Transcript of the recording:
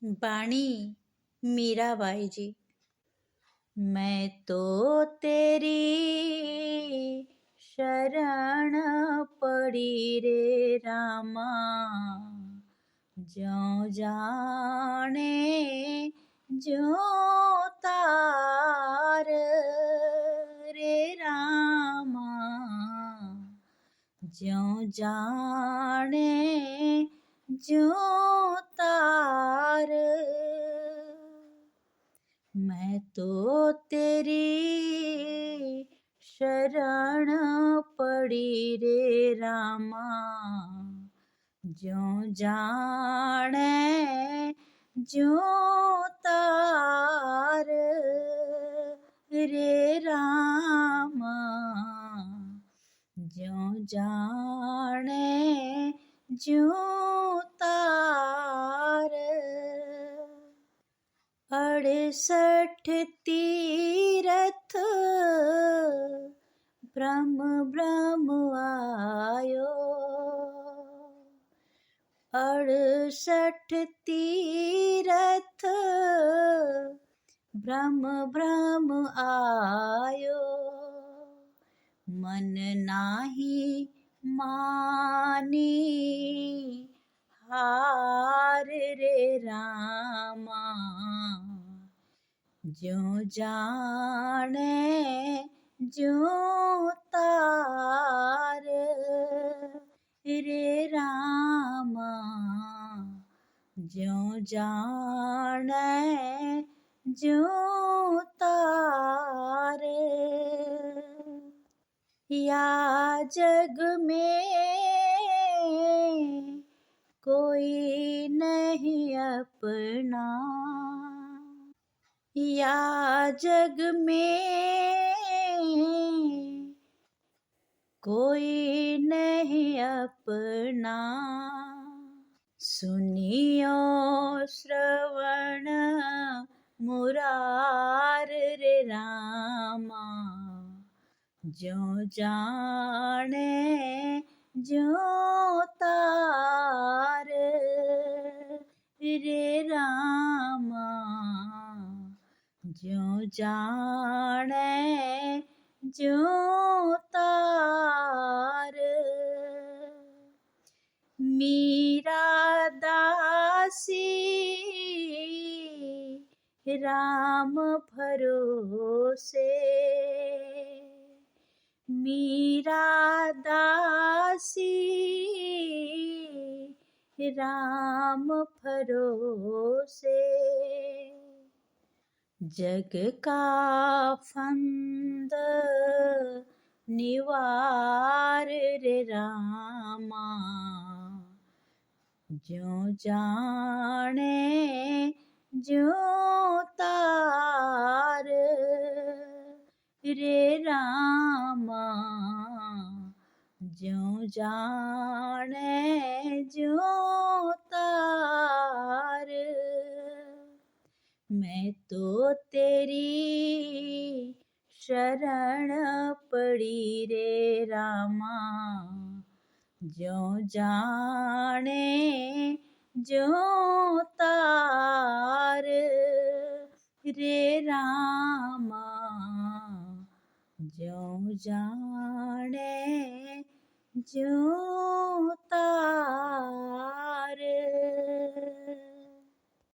बाणी मीराबाई जी। मैं तो तेरी शरण पड़ी रे रामा, ज्यों जाने ज्यों तार रे रामा, ज्यों जाने ज्यों तार। मैं तो तेरी शरण पड़ी रे रामा, ज्यों जाने ज्यों तार रे रामा, ज्यों जाने ज्यों तार। 68 तीरथ ब्रह्म ब्रह्म आयो, 68 तीरथ ब्रह्म ब्रह्म आयो, मन नाही मानी हार रे रामा, ज्यों जाने ज्यों तार रे रामा, ज्यों जाने ज्यों तार। या जग में कोई नहीं अपना, या जग में कोई नहीं अपना, सुनियो श्रवण मुरार रे रामा, ज्यों जाने ज्यों तार रे रामा, ज्यों जाने ज्यों तार। मीरा दासी राम भरोसे, मीरा दासी राम भरोसे, जग का फंद निवार रे रामा, ज्यों जाने ज्यों तार रे रामा, ज्यों जाने ज्यों तार। मैं तो तेरी शरण पड़ी रे रामा, ज्यों जाने ज्यों तार रे रामा, ज्यों जाने ज्यों